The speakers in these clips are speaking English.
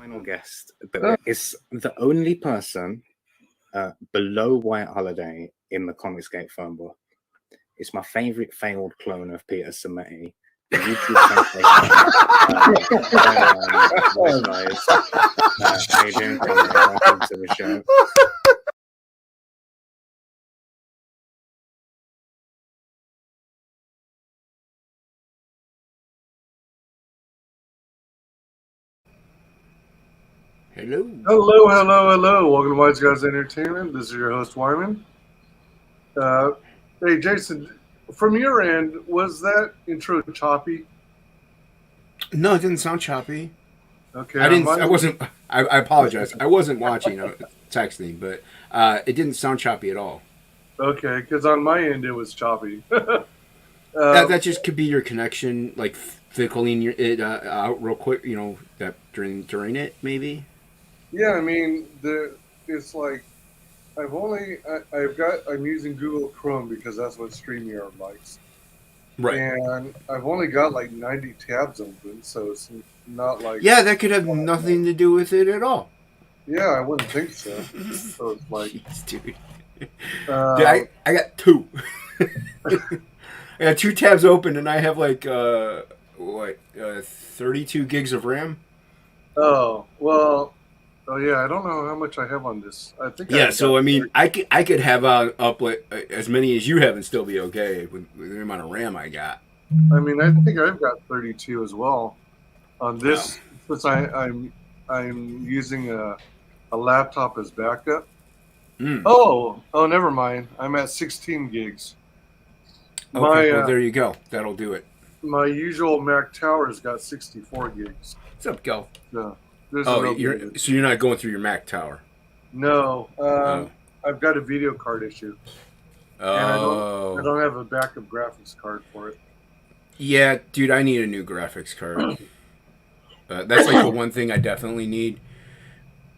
final guest that is the only person below White Holiday in the Comicsgate phone book. It's my favorite failed clone of Peter Sameti. The YouTube WyzGyz. How you doing, Conrad? Welcome to the show. Hello. Hello, hello, hello. Welcome to WyzGyzEntertainment. This is your host, Wyman. Hey, Jason, from your end, was that intro choppy? No, it didn't sound choppy. Okay. I apologize. I wasn't watching, texting, but it didn't sound choppy at all. Okay, because on my end, it was choppy. That just could be your connection, like fickling it out real quick, that during it, maybe? Yeah, I mean, it's like, I'm using Google Chrome because that's what StreamYard likes. Right. And I've only got like 90 tabs open, so it's not like... Yeah, that could have nothing to do with it at all. Yeah, I wouldn't think so. So it's like... Jeez, dude. Dude, I got two. I got two tabs open, and I have like, 32 gigs of RAM? Oh, well... Oh yeah, I don't know how much I have on this. I think. Yeah, so I mean, I could have up like as many as you have and still be okay with the amount of RAM I got. I mean, I think I've got 32 as well on this, since I'm using a laptop as backup. Mm. Oh, never mind. I'm at 16 gigs. Okay, well there you go. That'll do it. My usual Mac Tower's got 64 gigs. What's up, Gal? So you're not going through your Mac Tower? No, I've got a video card issue. Oh. And I don't have a backup graphics card for it. Yeah, dude, I need a new graphics card. That's like the one thing I definitely need.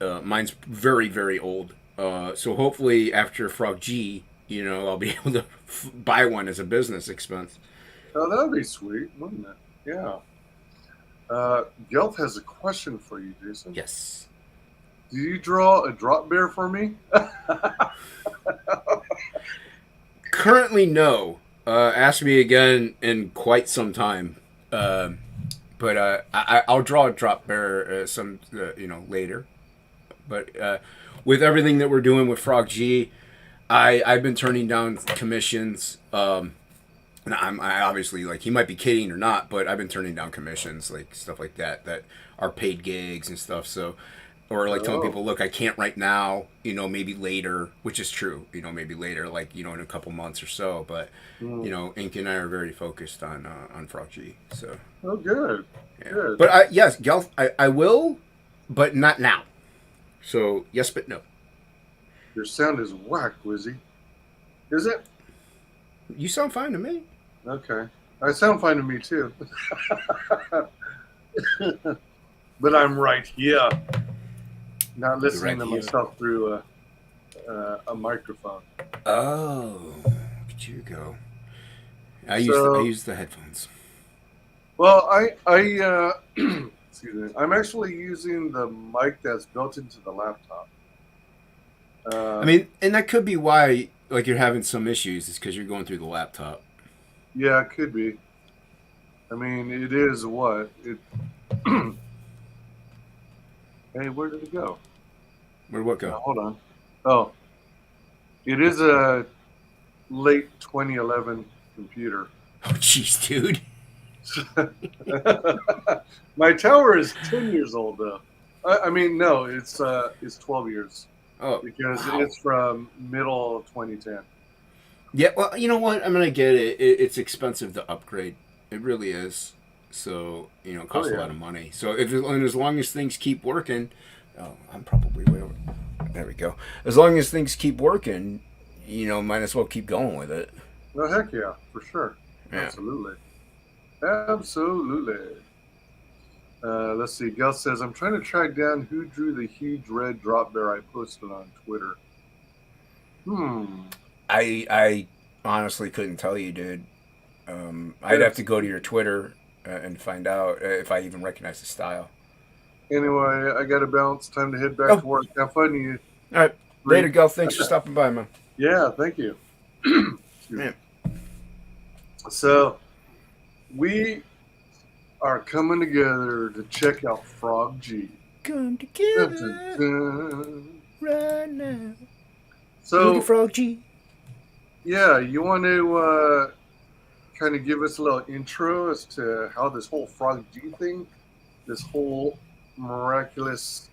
Mine's very, very old. So hopefully after Frog G, I'll be able to buy one as a business expense. Oh, that would be sweet, wouldn't it? Yeah. Gelf has a question for you, Jason. Yes. Do you draw a drop bear for me? Currently, no. Ask me again in quite some time. But I'll draw a drop bear later. But with everything that we're doing with Frog G, I've been turning down commissions. And I obviously, like, he might be kidding or not, but I've been turning down commissions, like stuff like that are paid gigs and stuff. So, or like telling people, look, I can't right now, maybe later, which is true, maybe later, like, in a couple months or so. But, Ink and I are very focused on Frog G. So. Oh, good. Yeah. Good. But yes, Gelf, I will, but not now. So yes, but no. Your sound is whack, Wizzy. Is it? You sound fine to me. Okay. I sound fine to me, too. But I'm right here. Not listening to myself through a microphone. Oh, look at you go. I use the headphones. Well, excuse me. I'm actually using the mic that's built into the laptop. I mean, and that could be why, like, you're having some issues, is because you're going through the laptop. Yeah, it could be. I mean, it is what? Hey, where did it go? Where'd what go? Hold on. Oh. It is a late 2011 computer. Oh, jeez, dude. My tower is 10 years old, though. I mean, no, it's 12 years. Oh, because it's from middle of 2010. Yeah, well, you know what? I'm gonna get it. It's expensive to upgrade. It really is. So it costs a lot of money. So as long as things keep working, I'm probably way over. There we go. As long as things keep working, might as well keep going with it. Oh, heck yeah, for sure. Yeah. Absolutely. Let's see. Gus says, I'm trying to track down who drew the huge red drop bear I posted on Twitter. I honestly couldn't tell you, dude. I'd have to go to your Twitter and find out if I even recognize the style. Anyway, I got to bounce. Time to head back Oh. to work. Have fun, you. All right. Later, Gal. Thanks for stopping by, man. Yeah, thank you. Excuse me. So, we are coming together to check out Frog G. Come Dun, together dun, dun. right now. So, Look at Frog G. yeah, you want to kind of give us a little intro as to how this whole Frog G thing, this whole miraculous,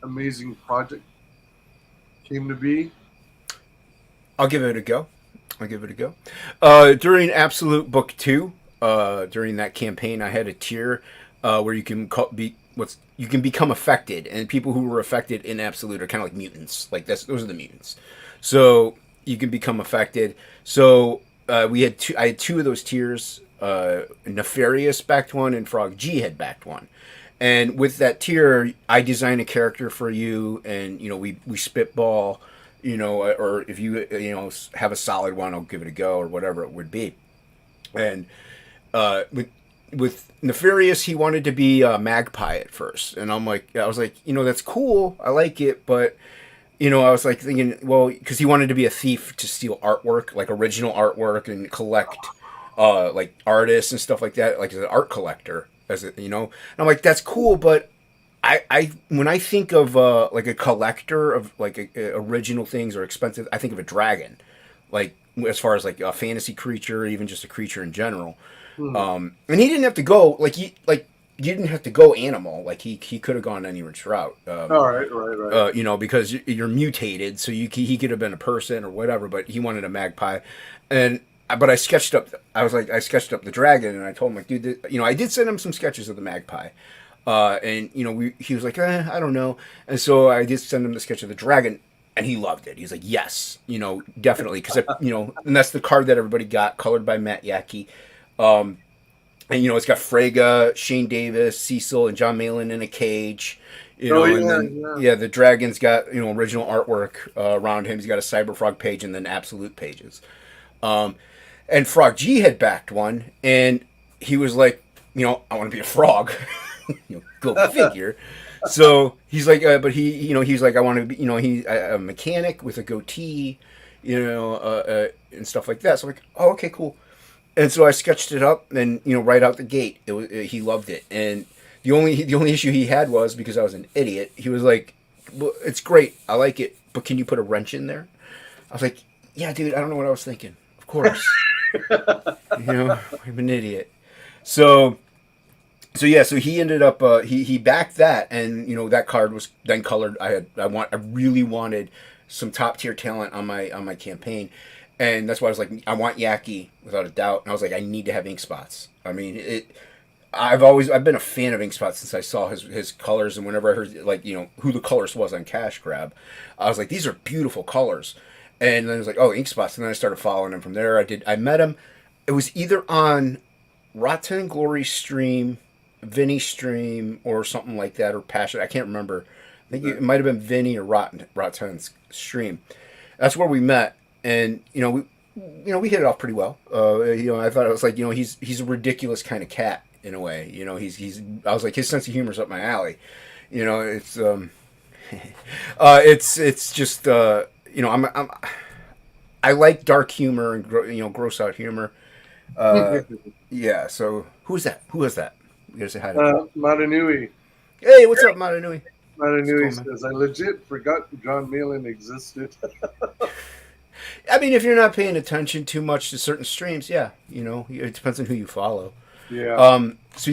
amazing project came to be? I'll give it a go. During Absolute Book 2, during that campaign, I had a tier where you can you can become affected, and people who were affected in Absolute are kind of like mutants. Like those are the mutants. So you can become affected. So I had two of those tiers. Nefarious backed one, and Frog G had backed one. And with that tier, I design a character for you, and we spitball. Or if you have a solid one, I'll give it a go, or whatever it would be. And with Nefarious, he wanted to be a Magpie at first, and I was like, that's cool, I like it, but I was like thinking, well, because he wanted to be a thief to steal artwork, like original artwork, and collect like artists and stuff like that, like as an art collector, and I'm like, that's cool, but I when I think of like a collector of like original things or expensive, I think of a dragon, like as far as like a fantasy creature, or even just a creature in general. And he didn't have to go you didn't have to go animal, like he could have gone any which route. Right. Because you're mutated, so he could have been a person or whatever, but he wanted a magpie, but I sketched up the dragon, and I told him, like, dude, I did send him some sketches of the magpie. And he was like, I don't know. And so I did send him the sketch of the dragon, and he loved it. He's like, yes, definitely. Cause and that's the card that everybody got, colored by Matt Yackey. And it's got Frege, Shane Davis, Cecil, and John Malin in a cage, the dragon's got, original artwork, around him. He's got a Cyberfrog page and then Absolute pages. And Frog G had backed one, and he was like, I want to be a frog. Go figure. So he's like, but he's like, I want to be, he's a mechanic with a goatee, and stuff like that. So I'm like, oh, okay, cool. And so I sketched it up, and right out the gate, he loved it. And the only issue he had was, because I was an idiot, he was like, well, it's great, I like it, but can you put a wrench in there? I was like, yeah, dude, I don't know what I was thinking. Of course. I'm an idiot. So he ended up he backed that, and that card was then colored. I really wanted some top tier talent on my campaign, and that's why I was like, I want Yackey without a doubt. And I was like, I need to have ink spots. I mean, I've been a fan of ink spots since I saw his colors, and whenever I heard who the colorist was on Cash Grab, I was like, these are beautiful colors. And then I was like, oh, ink spots, and then I started following him from there. I met him. It was either on Rotten Glory stream, Vinny stream, or something like that, or Passion. I can't remember. I think it might have been Vinny or Rotten's stream. That's where we met, and we hit it off pretty well. I thought it was like, he's a ridiculous kind of cat in a way. I was like, his sense of humor is up my alley. It's it's just I like dark humor and gross out humor. Yeah. So who is that? You gotta say hi to Matanui. Hey, what's up, Matanui? Matanui says, I legit forgot John Malin existed. I mean, if you're not paying attention too much to certain streams, yeah, it depends on who you follow. Yeah. So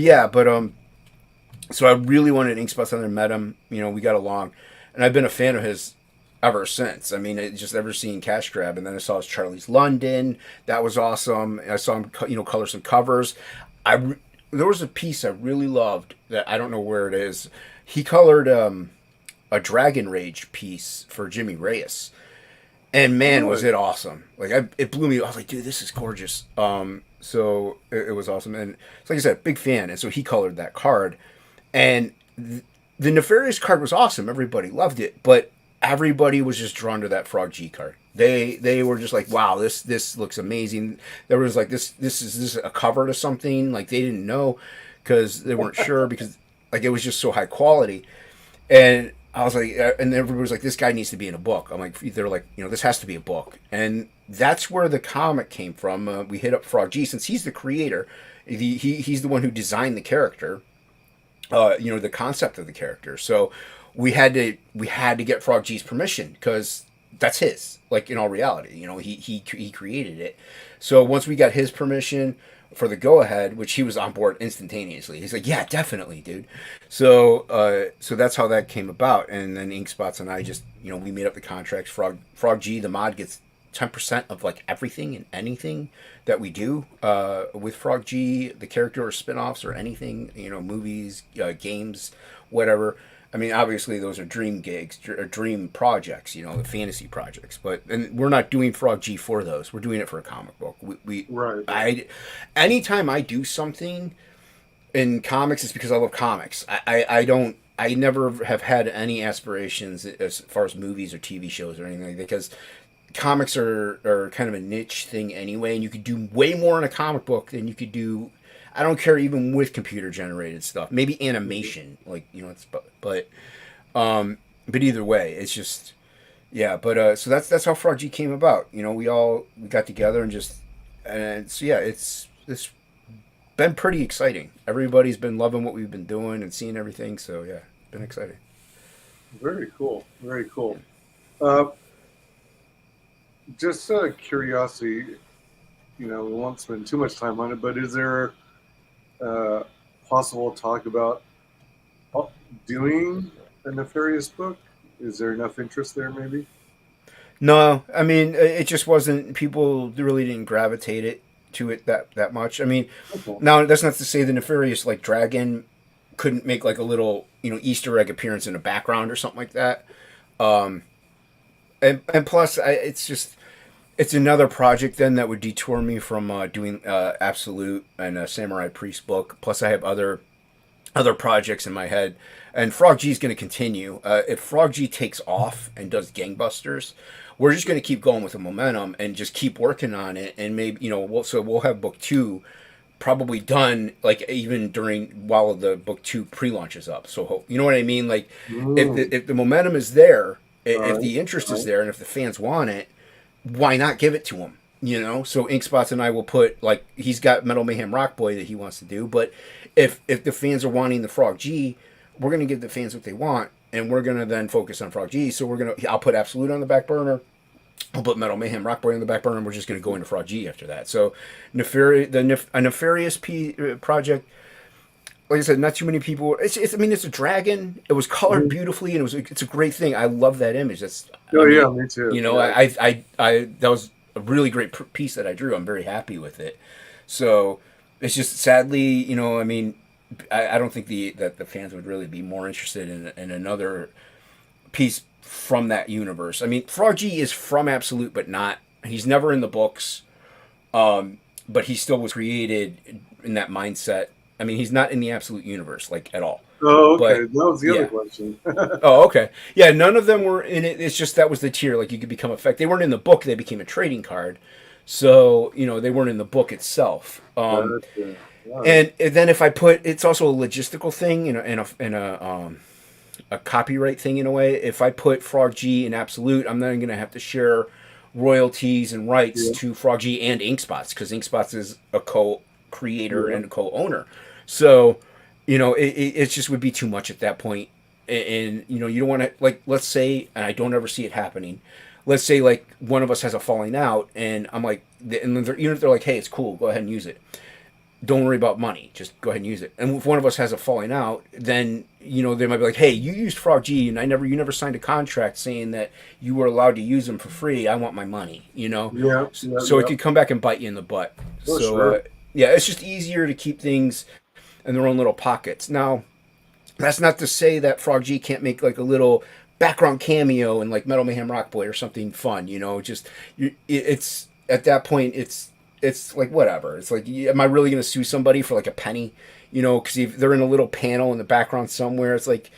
I really wanted ink spots on there. Met him. We got along, and I've been a fan of his ever since. I mean, just ever seen Cash Grab, and then I saw his Charlie's London. That was awesome. I saw him, color some covers. There was a piece I really loved that I don't know where it is. He colored a Dragon Rage piece for Jimmy Reyes, and man, was it awesome! Like it blew me. I was like, dude, this is gorgeous. So it was awesome, and so like I said, big fan. And so he colored that card, and the Nefarious card was awesome. Everybody loved it, but everybody was just drawn to that Frog G card. They were just like, wow, this looks amazing. There was like this is a cover to something, like they didn't know because they weren't sure, because Like it was just so high quality. And I was like, and everybody was like, this guy needs to be in a book. I'm like, they're like, this has to be a book. And that's where the comic came from. We hit up Frog G since he's the creator. He's the one who designed the character, the concept of the character. So we had to get Frog G's permission because that's his. Like in all reality, he created it. So once we got his permission for the go ahead, which he was on board instantaneously. He's like, yeah, definitely, dude. So that's how that came about. And then Inkspots and I just, we made up the contracts. Frog G, the mod, gets 10% of like everything and anything that we do with Frog G, the character or spin-offs or anything, movies, games, whatever. I mean, obviously those are dream gigs, or dream projects, the fantasy projects. And we're not doing Frog G for those. We're doing it for a comic book. Right. Anytime I do something in comics, it's because I love comics. I never have had any aspirations as far as movies or TV shows or anything, because comics are kind of a niche thing anyway, and you could do way more in a comic book than you could do. I don't care even with computer generated stuff. Maybe animation, like but either way, it's just so that's how Frog G came about. We got together and so yeah, it's been pretty exciting. Everybody's been loving what we've been doing and seeing everything. So yeah, it's been exciting. Very cool. Very cool. Just curiosity, we won't spend too much time on it, but is there possible talk about doing a Nefarious book? Is there enough interest there, maybe? No, I mean, it just wasn't. People really didn't gravitate to it that much. I mean, Okay. now that's not to say the Nefarious like dragon couldn't make like a little Easter egg appearance in the background or something like that. And plus, it's another project then that would detour me from doing Absolute and a Samurai Priest book. Plus, I have other projects in my head, and Frog G is going to continue. If Frog G takes off and does gangbusters, we're just going to keep going with the momentum and just keep working on it. And maybe we'll have book 2 probably done like even while the book 2 pre-launches up. So you know what I mean? Like if the momentum is there, if the interest is there, and if the fans want it, why not give it to them? So Inkspots and I will put, like, he's got Metal Mayhem Rock Boy that he wants to do, but if the fans are wanting the Frog G, we're gonna give the fans what they want, and we're gonna then focus on Frog G. So I'll put Absolute on the back burner, I'll put Metal Mayhem Rock Boy on the back burner, and we're just gonna go into Frog G after that. So a Nefarious project. Like I said, not too many people. It's a dragon. It was colored beautifully, and it's a great thing. I love that image. Me too. I that was a really great piece that I drew. I'm very happy with it. So it's just sadly, I don't think that the fans would really be more interested in another piece from that universe. I mean, Frog G is from Absolute, but not. He's never in the books, but he still was created in that mindset. I mean, he's not in the Absolute universe, like, at all. Oh, okay. That was the other question. Oh, okay. Yeah, none of them were in it. It's just that was the tier. Like, you could become they weren't in the book. They became a trading card. So, they weren't in the book itself. Wow. And then if I it's also a logistical thing, and a copyright thing in a way. If I put Frog G in Absolute, I'm then going to have to share royalties and rights to Frog G and Inkspots, because Inkspots is a co-creator and a co-owner. So, it just would be too much at that point. And, you don't want to, like, let's say, and I don't ever see it happening, let's say, like, one of us has a falling out, and I'm like, and even if they're like, hey, it's cool, go ahead and use it. Don't worry about money, just go ahead and use it. And if one of us has a falling out, then, they might be like, hey, you used Frog G, and you never signed a contract saying that you were allowed to use them for free. I want my money, So it could come back and bite you in the butt. Oh, so, sure. It's just easier to keep things in their own little pockets. Now, that's not to say that Frog G can't make like a little background cameo in like Metal Mayhem Rock Boy or something fun, it's at that point it's like whatever. It's like, am I really going to sue somebody for like a penny? Because if they're in a little panel in the background somewhere, it's like,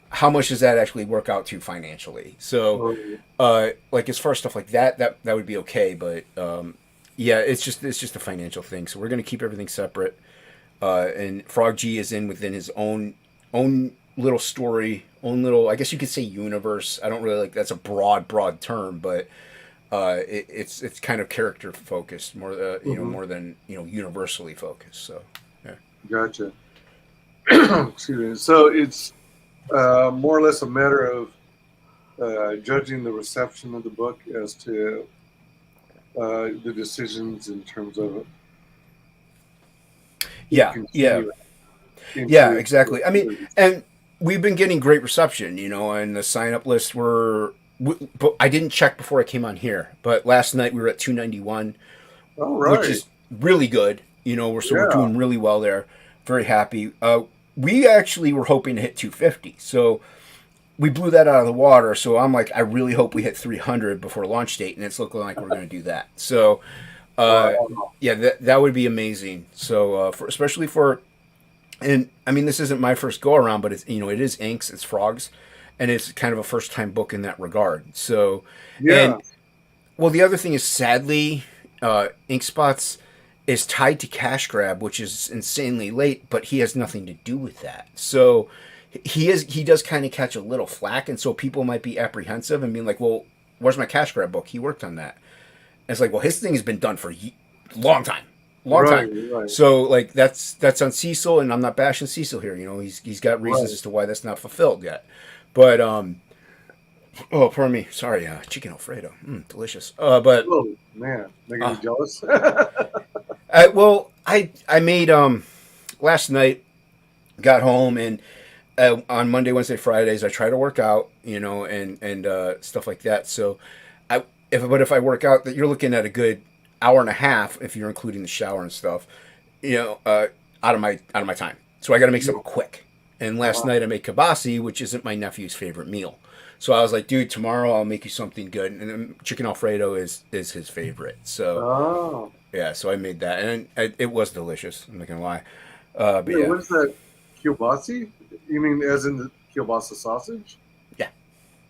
how much does that actually work out to financially? So, like as far as stuff like that would be okay, but it's just a financial thing. So we're going to keep everything separate. And Frog G is within his own own little story, own little, I guess you could say universe. I don't really like, that's a broad term, but it's kind of character focused more, more than universally focused. So yeah. Gotcha. Excuse me. So it's more or less a matter of judging the reception of the book as to the decisions in terms of yeah, exactly. I mean, and we've been getting great reception, and the sign up lists were. But I didn't check before I came on here, but last night we were at 291, which is really good. We're doing really well there. Very happy. We actually were hoping to hit 250, so we blew that out of the water. So I'm like, I really hope we hit 300 before launch date, and it's looking like we're going to do that. So, yeah, that would be amazing. So, especially for, and I mean, this isn't my first go around, but it's it is Inks, it's Frogs, and it's kind of a first time book in that regard. So, and well, the other thing is, sadly, Ink Spots is tied to Cash Grab, which is insanely late, but he has nothing to do with that. So he does kind of catch a little flack, and so people might be apprehensive and being like, well, where's my Cash Grab book? He worked on that. And it's like, well, his thing has been done for a long time. Right. So like that's on Cecil, and I'm not bashing Cecil here. He's got reasons as to why that's not fulfilled yet. But oh, pardon me. Sorry, chicken Alfredo, delicious. But oh man, making me jealous. Well, I made last night. Got home, and on Monday, Wednesday, Fridays, I try to work out, and stuff like that. So, if I work out, that you're looking at a good hour and a half if you're including the shower and stuff, out of my time. So I got to make something quick. And last night I made kibasi, which isn't my nephew's favorite meal. So I was like, dude, tomorrow I'll make you something good. And then chicken Alfredo is his favorite. So yeah, so I made that, and it was delicious. I'm not gonna lie. But yeah. What is that? Kielbasi? You mean as in the kielbasa sausage? Yeah.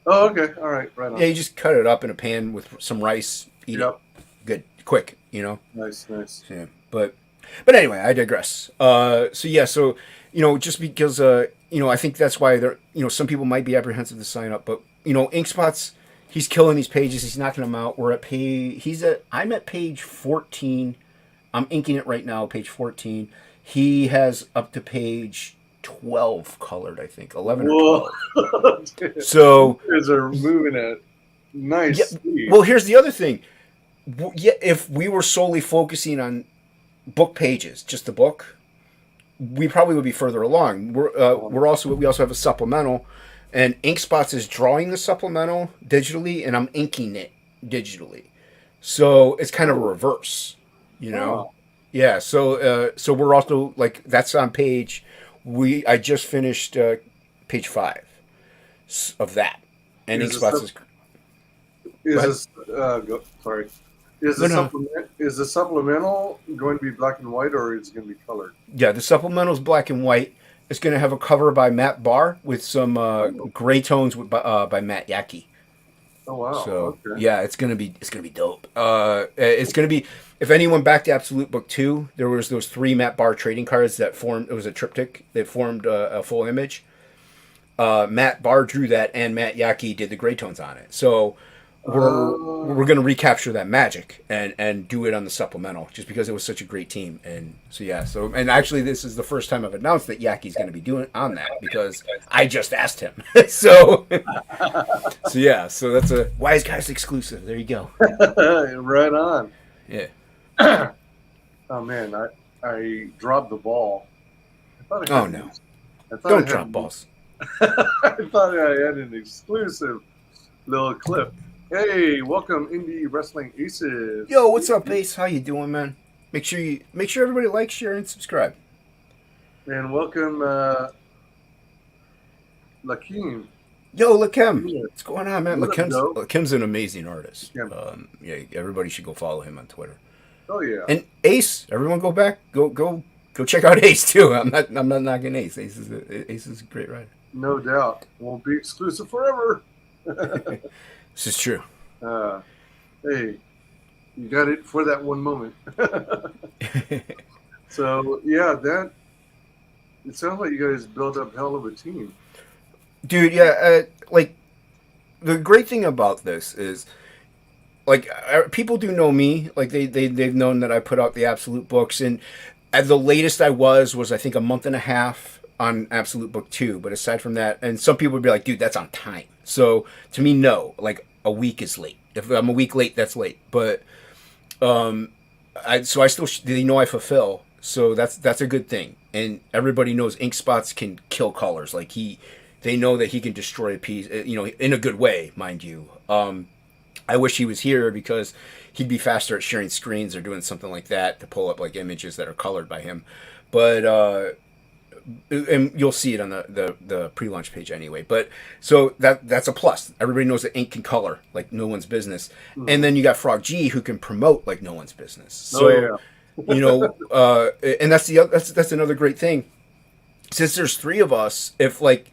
Oh, okay. All right. Right on. Yeah, you just cut it up in a pan with some rice. Eat it. Good. Quick, Nice. Yeah. But anyway, I digress. So just because, I think that's why there, some people might be apprehensive to sign up, but, Ink Spots, he's killing these pages. He's knocking them out. I'm at page 14. I'm inking it right now, page 14. He has up to page 12 colored, I think. 11 or 12. So you guys are moving at nice speed. Well, here's the other thing. Yeah, if we were solely focusing on book pages, just the book, we probably would be further along. We also have a supplemental, and Ink Spots is drawing the supplemental digitally, and I'm inking it digitally. So it's kind of a reverse, Yeah, so we're also like, that's on page. I just finished page 5 of that, and Ink Spots Is the supplemental going to be black and white, or is it going to be colored? Yeah, the supplemental is black and white. It's going to have a cover by Matt Barr with some gray tones by Matt Yaki. Oh wow! So okay. Yeah, it's gonna be dope. It's gonna be, if anyone backed Absolute Book 2, there was those 3 Matt Barr trading cards that formed. It was a triptych that formed a full image. Matt Barr drew that, and Matt Yaki did the gray tones on it. So we're gonna recapture that magic and do it on the supplemental, just because it was such a great team. And so yeah, and actually this is the first time I've announced that Yaki's gonna be doing on that, because I just asked him. so yeah, so that's a WyzGyz exclusive. There you go. Right on. Yeah. Oh man, I dropped the ball. No! Don't drop balls. I thought I had an exclusive little clip. Hey, welcome Indie Wrestling Aces. Yo, what's up, Ace? How you doing, man? Make sure everybody likes, share, and subscribe. And welcome Lakeem. Yo, Lakeem. What's going on, man? Lakeem's Lakeem's an amazing artist. Yeah, everybody should go follow him on Twitter. Oh yeah. And Ace, everyone go back, go check out Ace too. I'm not knocking Ace. Ace is a great writer. No doubt. Won't be exclusive forever. This is true. Hey, you got it for that one moment. So yeah, It sounds like you guys built up hell of a team. Dude, yeah, like the great thing about this is like people do know me. Like they've known that I put out the Absolute books, and at the latest I was I think a month and a half on Absolute Book 2. But aside from that, and some people would be like, dude, that's on time. So to me, no, like a week is late. If I'm a week late, that's late. But I still they know I fulfill. So that's a good thing. And everybody knows ink spots can kill colors. Like they know that he can destroy a piece, in a good way, mind you. I wish he was here because he'd be faster at sharing screens or doing something like that to pull up like images that are colored by him. But and you'll see it on the pre-launch page anyway. But so that's a plus. Everybody knows that ink can color like no one's business. Mm-hmm. And then you got Frog G who can promote like no one's business. So and that's another great thing. Since there's 3 of us, if like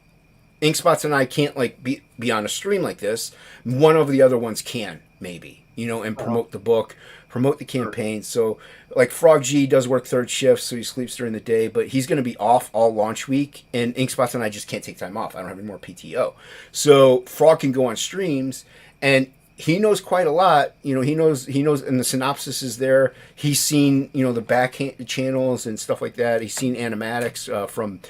Inkspots and I can't like be on a stream like this, one of the other ones can maybe, and promote the book, promote the campaign. So like Frog G does work 3rd shift, so he sleeps during the day, but he's going to be off all launch week, and Inkspots and I just can't take time off. I don't have any more PTO. So Frog can go on streams, and he knows quite a lot. He knows, and the synopsis is there. He's seen, the back channels and stuff like that. He's seen animatics from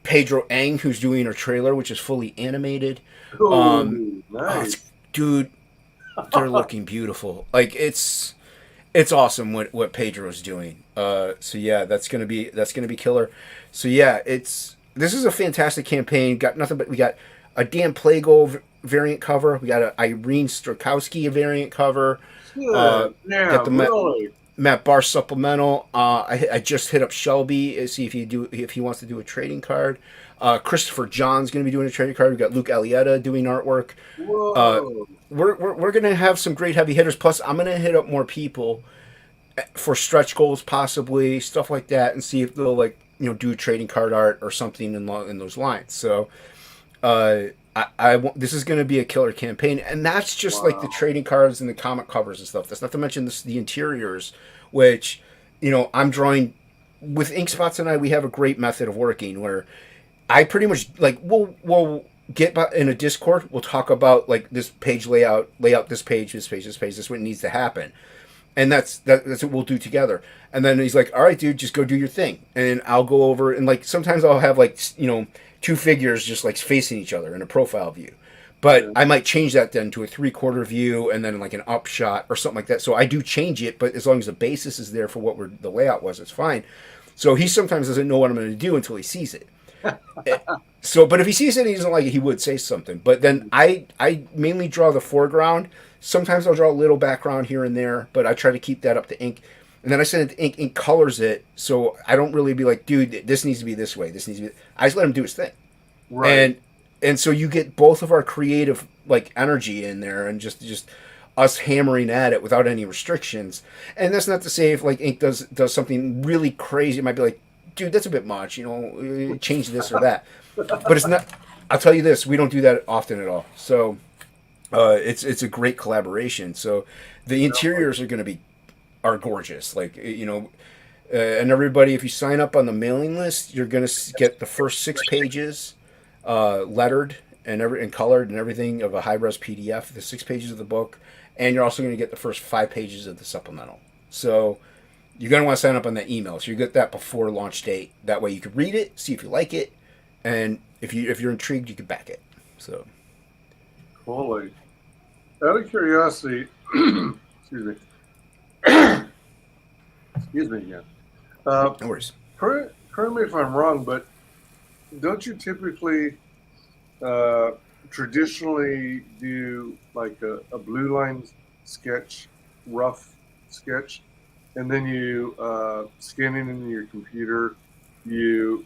Pedro Ang, who's doing our trailer, which is fully animated. Nice. Dude, they're looking beautiful. Like it's awesome what Pedro's doing. So yeah, that's gonna be killer. So yeah, this is a fantastic campaign. Got nothing but we got a Dan Plago variant cover. We got an Irene Strakowski variant cover. Yeah, got the really. Matt Barr supplemental. I just hit up Shelby see if he wants to do a trading card. Christopher John's going to be doing a trading card. We got Luke Alietta doing artwork. Whoa. We're going to have some great heavy hitters. Plus, I'm going to hit up more people for stretch goals, possibly stuff like that, and see if they'll do trading card art or something in those lines. So, this is going to be a killer campaign, and that's just like the trading cards and the comic covers and stuff. That's not to mention the interiors, which I'm drawing with Inkspots and I. We have a great method of working where I pretty much like we'll get in a Discord. We'll talk about like this page layout, this page, this is what needs to happen, and that's what we'll do together. And then he's like, "All right, dude, just go do your thing," and I'll go over and like sometimes I'll have like 2 figures just like facing each other in a profile view. But I might change that then to a 3/4 view and then like an up shot or something like that. So I do change it, but as long as the basis is there for what the layout was, it's fine. So he sometimes doesn't know what I'm going to do until he sees it. But if he sees it and he doesn't like it, he would say something. But then I mainly draw the foreground. Sometimes I'll draw a little background here and there, but I try to keep that up to ink. And then I send it to ink. Ink colors it, so I don't really be like, dude, this needs to be this way. This needs to be. I just let him do his thing. Right. And so you get both of our creative like energy in there, and just us hammering at it without any restrictions. And that's not to say if like ink does something really crazy, it might be like, dude, that's a bit much. Change this or that. But it's not. I'll tell you this: we don't do that often at all. So it's a great collaboration. So the interiors are gorgeous. Like and everybody, if you sign up on the mailing list, you're gonna get the first 6 pages lettered and colored and everything of a high-res PDF. The 6 pages of the book, and you're also gonna get the first 5 pages of the supplemental. So you're gonna want to sign up on that email. So you get that before launch date. That way you can read it, see if you like it, and if you're intrigued, you can back it. So Totally. Out of curiosity, excuse me, yeah. No worries. Correct me if I'm wrong, but don't you typically traditionally do like a blue line sketch, rough sketch, and then you scan it into your computer, you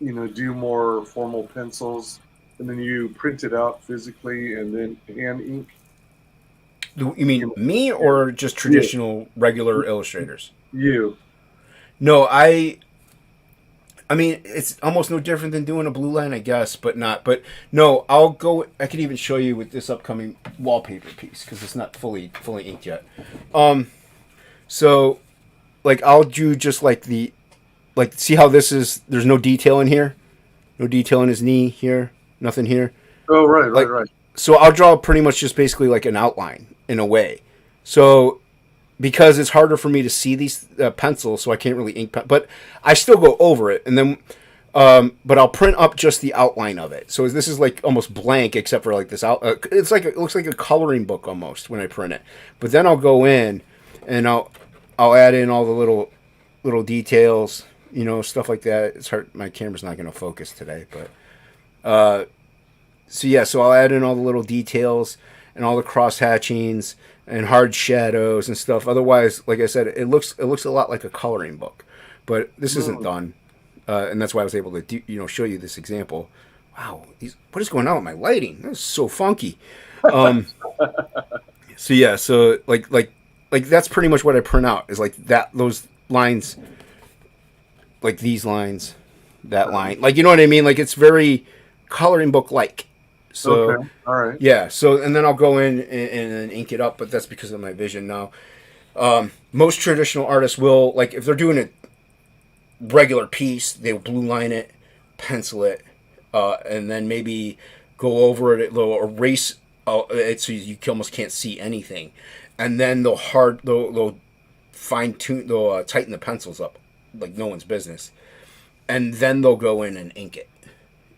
do more formal pencils, and then you print it out physically and then hand ink? You mean me or just traditional regular illustrators? You. No, I mean, it's almost no different than doing a blue line, I guess, but not. But no, I could even show you with this upcoming wallpaper piece because it's not fully inked yet. So, like, I'll do just like the like, see how there's no detail in here? No detail in his knee here, nothing here. Oh, right, Like, right. So I'll draw pretty much just basically like an outline in a way. So because it's harder for me to see these pencils, so I can't really ink pen, but I still go over it, and then but I'll print up just the outline of it. So this is like almost blank except for like this out. It's like it looks like a coloring book almost when I print it. But then I'll go in and I'll add in all the little details, stuff like that. It's hard. My camera's not going to focus today, but so I'll add in all the little details and all the cross hatchings and hard shadows and stuff. Otherwise, like I said, it looks a lot like a coloring book, but this isn't done. And that's why I was able to show you this example. Wow, what is going on with my lighting? That's so funky. So that's pretty much what I print out is like that, those lines, like these lines, that line, like, you know what I mean? Like it's very coloring book like. So, okay. All right. Yeah. So, and then I'll go in and ink it up, but that's because of my vision now. Most traditional artists will, like, if they're doing a regular piece, they'll blue line it, pencil it, and then maybe go over it. They'll erase it so you almost can't see anything, and then they'll fine tune, they'll tighten the pencils up like no one's business, and then they'll go in and ink it.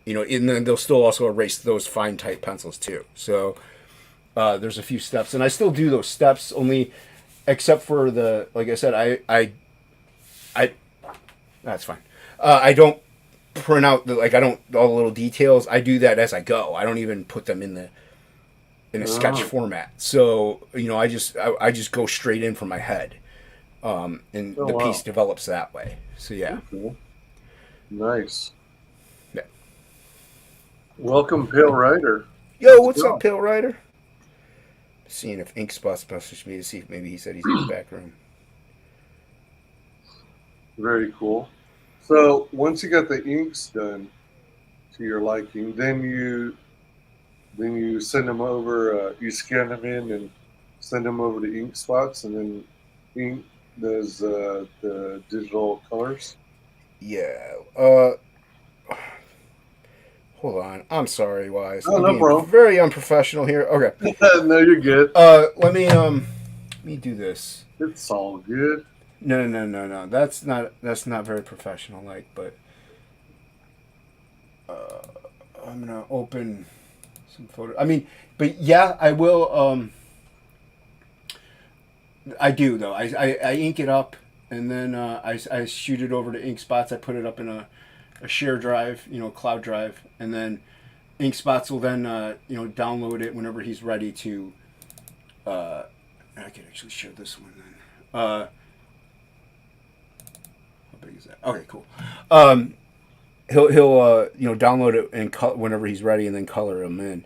And then they'll still also erase those fine tight pencils too. So there's a few steps, and I still do those steps only, except for like I said, I that's fine. I don't print out all the little details. I do that as I go. I don't even put them in a sketch format. So I just go straight in from my head, and the piece develops that way. So yeah. Cool. Nice. Yeah. Welcome, Pale Rider. Yo, what's up, Pale Rider? Seeing if Ink Spot's messaged me to see if maybe he said he's in the back room. Very cool. So once you got the inks done to your liking, then you send them over. You scan them in and send them over to Ink Spots, and then Ink does the digital colors. Yeah. Hold on. I'm sorry, Wise. Oh, no problem. Very unprofessional here. Okay. No, you're good. Let me do this. It's all good. No. That's not very professional like, but I'm gonna open some photos. But yeah, I will. I do though. I ink it up, and then I shoot it over to Ink Spots. I put it up in a share drive, cloud drive, and then Ink Spots will then download it whenever he's ready to. I can actually share this one then. How big is that? Okay, cool. He'll download it and whenever he's ready, and then color them in.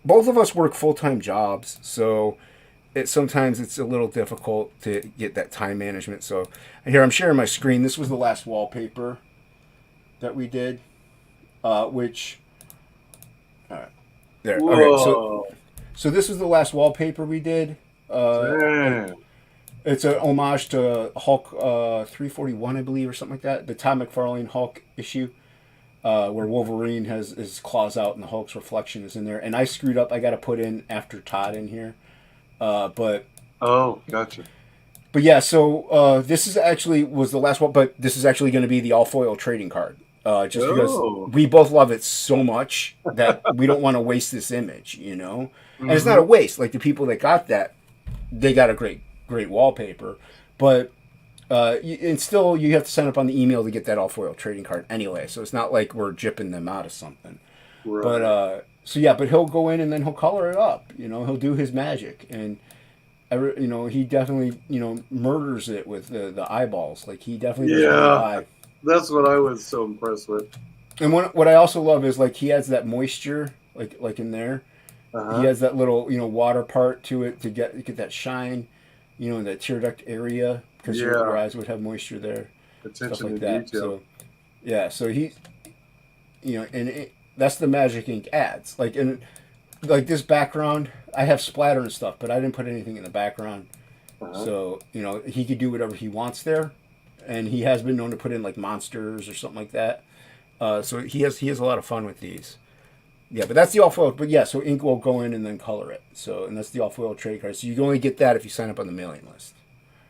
Both of us work full-time jobs, so sometimes it's a little difficult to get that time management. So here I'm sharing my screen. This was the last wallpaper that we did, which there. Whoa. Okay, so this was the last wallpaper we did. It's an homage to Hulk 341, I believe, or something like that. The Todd McFarlane Hulk issue, where Wolverine has his claws out and the Hulk's reflection is in there. And I screwed up. I got to put in after Todd in here. But oh, gotcha. But yeah, so this was the last one. But this is actually going to be the all foil trading card. Because we both love it so much that we don't want to waste this image, And it's not a waste. Like the people that got that, they got a great wallpaper, but and still you have to sign up on the email to get that all foil trading card anyway. So it's not like we're jipping them out of something. Right. But but he'll go in and then he'll color it up. He'll do his magic, and he definitely murders it with the eyeballs. Like he definitely does eye. That's what I was so impressed with. And what I also love is like he adds that moisture like in there. He has that little water part to it to get that shine. In that tear duct area, because your eyes would have moisture there. Attention stuff like to that. detail. So he, that's the magic ink adds. Like this background, I have splatter and stuff, but I didn't put anything in the background. So he could do whatever he wants there. and he has been known to put in like monsters or something like that. So he has a lot of fun with these. Yeah, but that's the all-foil. But yeah, so ink will go in and then color it. So, and that's the all-foil trade card. So you can only get that if you sign up on the mailing list.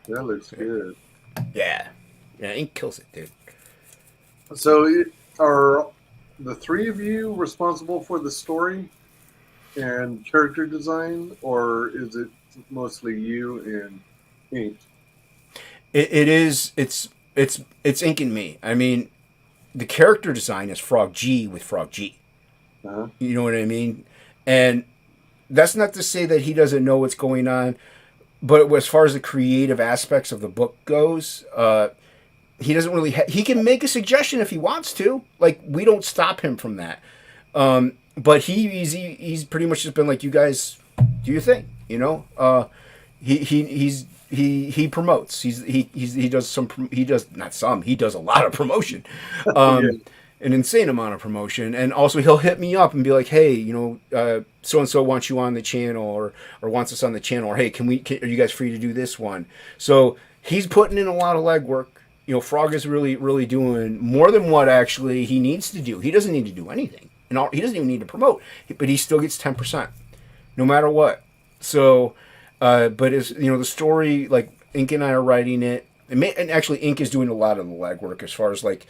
That looks good. Yeah. Yeah, ink kills it, dude. So are the three of you responsible for the story and character design, or is it mostly you and ink? It's ink and me. I mean, the character design is Frog G with Frog G. Uh-huh. You know what I mean? And that's not to say that he doesn't know what's going on, but as far as the creative aspects of the book goes, he doesn't really. He can make a suggestion if he wants to. Like, we don't stop him from that. But he's pretty much just been like, you guys do your thing. You know, he promotes. He does a lot of promotion. An insane amount of promotion, and also he'll hit me up and be like, hey, you know, so and so wants you on the channel, or wants us on the channel, or hey, are you guys free to do this one? So he's putting in a lot of legwork. You know, Frog is really doing more than what actually he needs to do. He doesn't need to do anything, and he doesn't even need to promote, but he still gets 10%, no matter what. So, but as you know, the story, like Ink and I are writing it, and actually Ink is doing a lot of the legwork as far as like.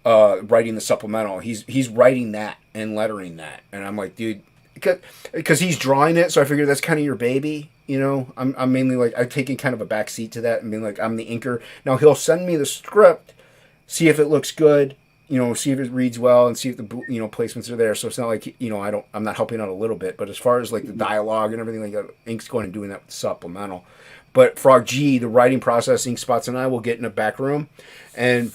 Writing the supplemental, he's writing that and lettering that, and I'm like, dude, because he's drawing it, so I figured that's kind of your baby, you know. I'm mainly like, I've taken kind of a back seat to that and being like, I'm the inker. Now he'll send me the script, see if it looks good, you know, see if it reads well, and see if the placements are there. So it's not like, you know, I'm not helping out a little bit, but as far as like the dialogue and everything like that, Ink's going and doing that with supplemental. But Frog G, the writing process, Ink Spots and I will get in a back room, and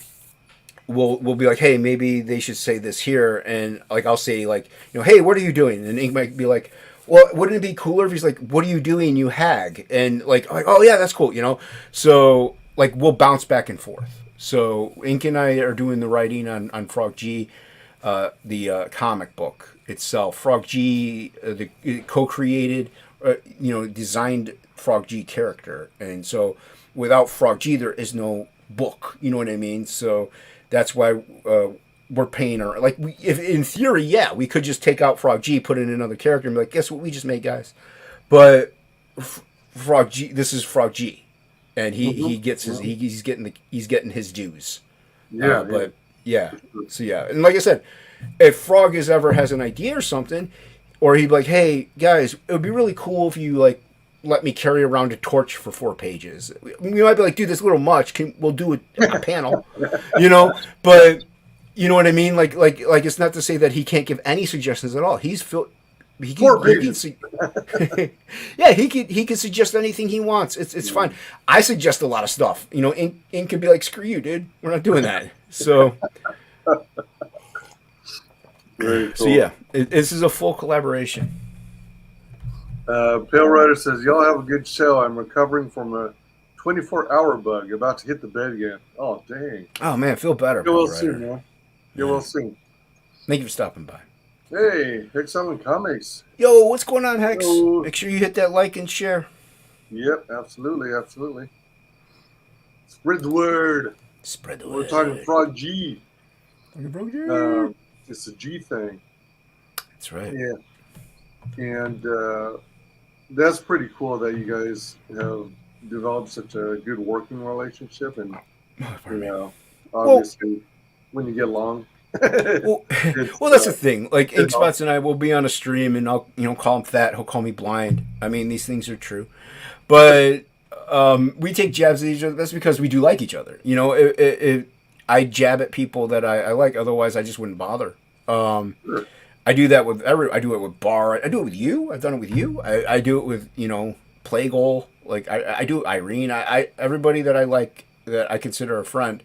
we'll be like, hey, maybe they should say this here, and like I'll say like, you know, hey, what are you doing? And Ink might be like, well, wouldn't it be cooler if he's like, what are you doing, you hag? And like, oh yeah, that's cool, you know. So like we'll bounce back and forth. So Ink and I are doing the writing on Frog G, the comic book itself. Frog G, the co-created, designed Frog G character, and so without Frog G, there is no book. You know what I mean? So that's why we're paying her. Like, if in theory, yeah, we could just take out Frog G, put in another character, and be like, guess what we just made, guys? But Frog G, this is Frog G, and he gets his he's getting his dues. Yeah, but yeah, so yeah, and like I said, if Frog ever has an idea or something, or he'd be like, hey guys, it would be really cool if you like let me carry around a torch for 4 pages. We might be like, dude, that's a little much. We'll do a panel, you know? But you know what I mean? Like it's not to say that he can't give any suggestions at all. He can suggest anything he wants. It's fine. I suggest a lot of stuff. You know, Ink could be like, screw you, dude. We're not doing that. So, very cool. So yeah, this is a full collaboration. Pale Rider says, y'all have a good show. I'm recovering from a 24-hour bug, about to hit the bed again. Oh, dang. Oh, man, feel better. Get well soon, man. Get well soon. Thank you for stopping by. Hey, Hex Island Comics. Yo, what's going on, Hex? Yo. Make sure you hit that like and share. Yep, absolutely. Spread the word. We're talking Frog G. It's a G thing. That's right. Yeah. And that's pretty cool that you guys have developed such a good working relationship, and obviously when you get along. well, that's the thing. Like Ink Spots and I will be on a stream, and I'll call him fat. He'll call me blind. I mean, these things are true, but we take jabs at each other. That's because we do like each other. You know, I jab at people that I like. Otherwise, I just wouldn't bother. Sure. I do that with I do it with Bar. I do it with you. I've done it with you. I do it with Playgol. Like I do Irene. I everybody that I like, that I consider a friend,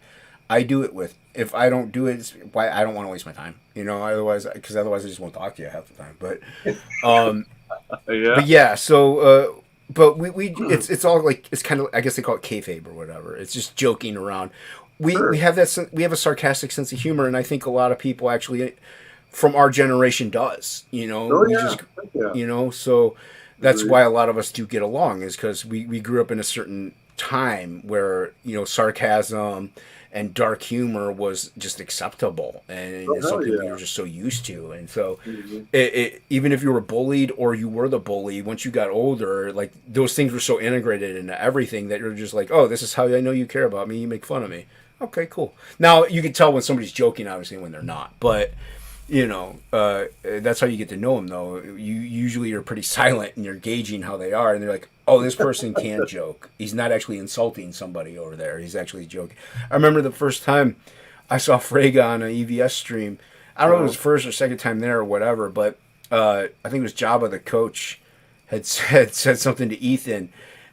I do it with. If I don't do it, it's why I don't want to waste my time. Otherwise I just won't talk to you half the time. But But yeah. So but we it's all like, it's kind of, I guess they call it kayfabe or whatever. It's just joking around. We have a sarcastic sense of humor, and I think a lot of people actually from our generation does, so that's why a lot of us do get along, is because we grew up in a certain time where, you know, sarcasm and dark humor was just acceptable, and it's something we were just so used to. And so even if you were bullied or you were the bully, once you got older, like those things were so integrated into everything that you're just like, oh, this is how I know you care about me. You make fun of me. Okay, cool. Now you can tell when somebody's joking, obviously, when they're not, but you know, that's how you get to know them, though. You usually are pretty silent and you're gauging how they are, and they're like, oh, this person can't joke. He's not actually insulting somebody over there. He's actually joking. I remember the first time I saw Frega on an EVS stream. I don't know if it was first or second time there or whatever, but I think it was Jabba, the coach, had said something to Ethan,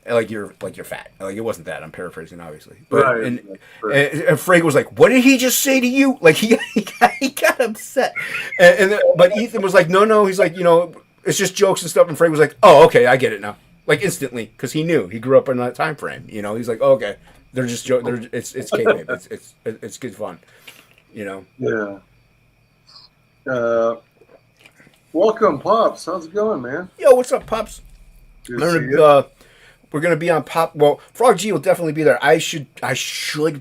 like you're fat. Like it wasn't that. I'm paraphrasing, obviously. But Right. and Frega was like, "What did he just say to you?" Like he got upset. But Ethan was like, "No." He's like, you know, it's just jokes and stuff. And Frega was like, "Oh, okay, I get it now." Like instantly, because he knew he grew up in that time frame. You know, he's like, oh, "Okay, they're just joke. It's kayfabe. It's good fun." You know. Yeah. Welcome, Pops. How's it going, man? Yo, what's up, Pops? Good to see you. We're gonna be on Pop. Well, Frog G will definitely be there. I should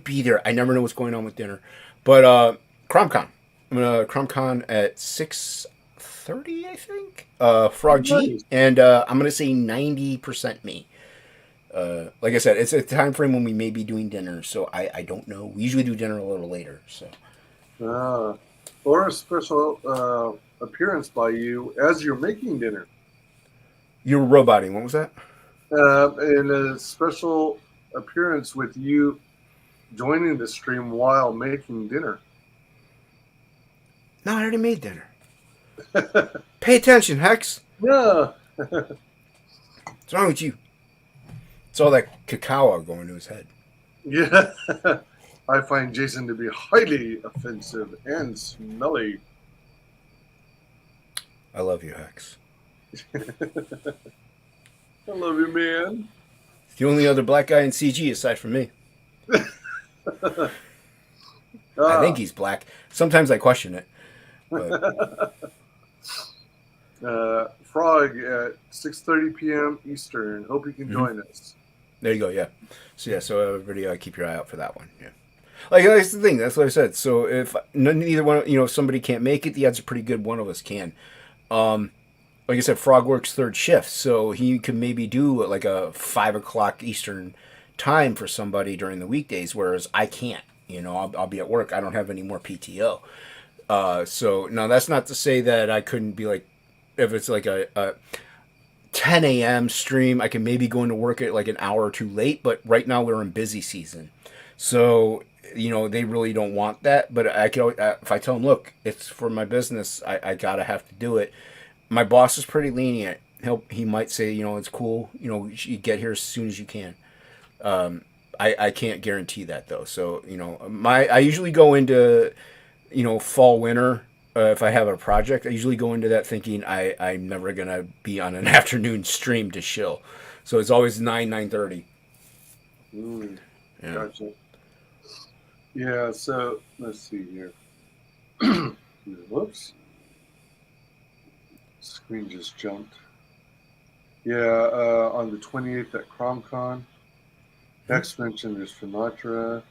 be there. I never know what's going on with dinner, but CromCon. I'm gonna CromCon at 6:30, I think. Frog G, Nice. and I'm gonna say 90% me. Like I said, it's a time frame when we may be doing dinner, so I don't know. We usually do dinner a little later, so. Or a special appearance by you as you're making dinner. You were roboting. What was that? And a special appearance with you joining the stream while making dinner. No, I already made dinner. Pay attention, Hex. Yeah. What's wrong with you? It's all that cacao going to his head. Yeah. I find Jason to be highly offensive and smelly. I love you, Hex. I love you, man. The only other black guy in CG aside from me. I think he's black. Sometimes I question it. But... Frog at 6:30 p.m. Eastern. Hope you can join us. There you go. Yeah. So everybody keep your eye out for that one. Yeah. Like that's the thing. That's what I said. So if neither one, if somebody can't make it, the odds are pretty good one of us can. Like I said, Frog works third shift, so he could maybe do like a 5 o'clock Eastern time for somebody during the weekdays, whereas I can't. I'll be at work. I don't have any more PTO. So now that's not to say that I couldn't be like, if it's like a 10 a.m. stream, I can maybe go into work at like an hour or two late. But right now we're in busy season, so they really don't want that. But I can, if I tell them, look, it's for my business, I gotta have to do it. My boss is pretty lenient. He might say, it's cool. You get here as soon as you can. I can't guarantee that though. So I usually go into fall winter. If I have a project, I usually go into that thinking I'm never gonna be on an afternoon stream to shill. So it's always 9:30. Yeah. Gotcha. Yeah. So let's see here. Whoops. Screen just jumped. Yeah, on the 28th at CromCon. Next mentioned is Sinatra.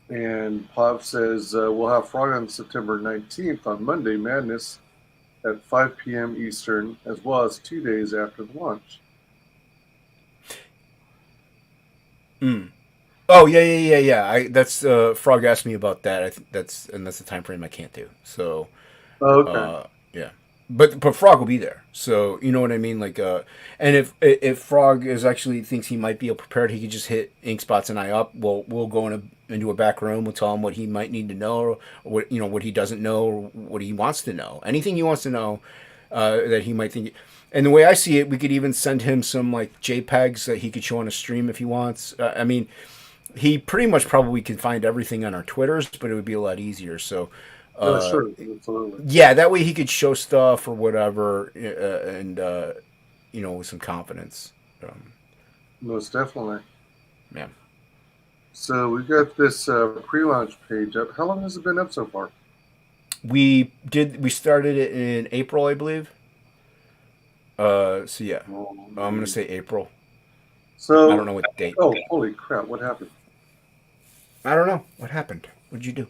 And Pop says we'll have Frog on September 19th on Monday Madness at 5 p.m. Eastern, as well as 2 days after the launch. Oh yeah. That's Frog asked me about that. I think that's the time frame I can't do. So. Okay. Yeah. But Frog will be there, so you know what I mean. Like, and if Frog thinks he might be prepared, he could just hit Inkspots and I up. We'll go into a back room. We'll tell him what he might need to know, or what he doesn't know, or what he wants to know. Anything he wants to know that he might think. And the way I see it, we could even send him some like JPEGs that he could show on a stream if he wants. I mean, he pretty much probably can find everything on our Twitters, but it would be a lot easier. So. Sure, absolutely. Yeah, that way he could show stuff or whatever, and with some confidence. Most definitely. Yeah. So we got this pre-launch page up. How long has it been up so far? We started it in April, I believe. So yeah, I'm gonna say April. So, I don't know what date. oh, holy crap! What happened? I don't know what happened. What'd you do?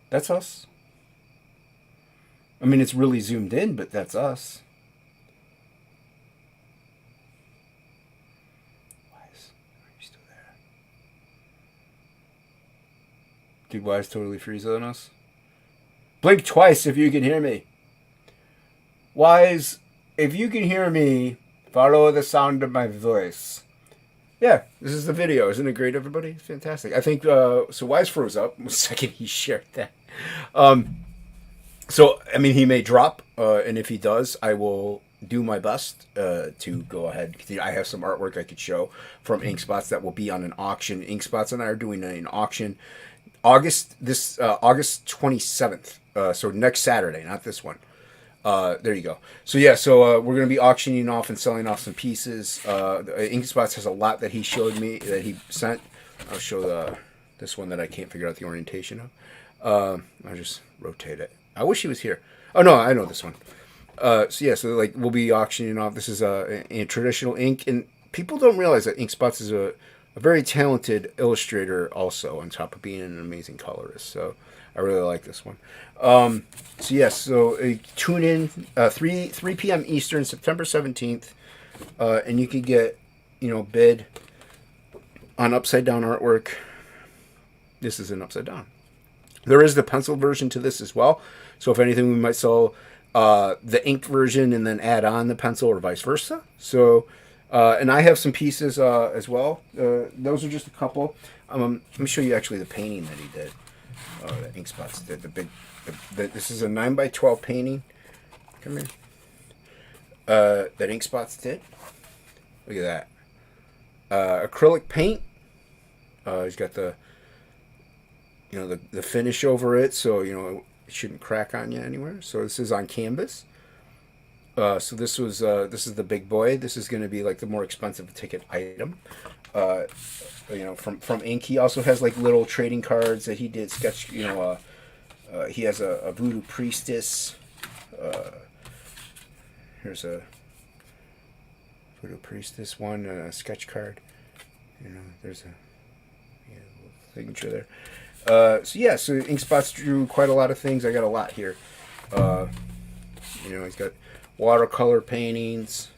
That's us. I mean, it's really zoomed in, but that's us. Wise, are you still there? Did Wise totally freeze on us? Blink twice if you can hear me. Wise, if you can hear me, follow the sound of my voice. Yeah, this is the video. Isn't it great, everybody? It's fantastic. I think, so Wise froze up the second he shared that. So, I mean, he may drop, and if he does, I will do my best to go ahead. I have some artwork I could show from Inkspots that will be on an auction. Inkspots and I are doing an auction August 27th. So next Saturday, not this one. There you go. So yeah, so we're gonna be auctioning off and selling off some pieces. Inkspots has a lot that he showed me that he sent. I'll show this one that I can't figure out the orientation of. I'll just rotate it. I wish he was here. Oh no, I know this one. So yeah, so like we'll be auctioning off. This is a traditional ink, and people don't realize that Inkspots is a very talented illustrator, also on top of being an amazing colorist. So I really like this one. So yes, so tune in 3 p.m. Eastern, September 17th, and you can get bid on upside down artwork. This is an upside down. There is the pencil version to this as well. So if anything, we might sell the inked version and then add on the pencil or vice versa. So, and I have some pieces as well. Those are just a couple. Let me show you actually the painting that he did. That Inkspots did. This is a 9x12 painting. Come here. That Inkspots did. Look at that. Acrylic paint. He's got the the finish over it, so it shouldn't crack on you anywhere. So this is on canvas. So this is the big boy. This is going to be like the more expensive ticket item. From Ink. He also has like little trading cards that he did sketch. He has a Voodoo priestess. Here's a Voodoo priestess one, a sketch card. There's a little signature there. So Inkspots drew quite a lot of things. I got a lot here. He's got watercolor paintings.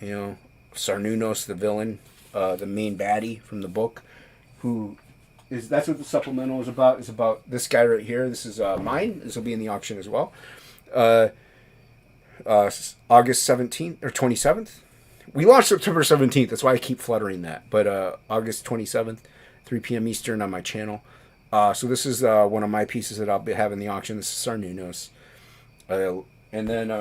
Sarnunos, the villain, the main baddie from the book, that's what the supplemental is about. It's about this guy right here. This is mine. This will be in the auction as well. August 17th or 27th. We launched September 17th. That's why I keep fluttering that. But August 27th, 3 p.m. Eastern on my channel. So this is one of my pieces that I'll be having the auction. This is Sarnunos. And then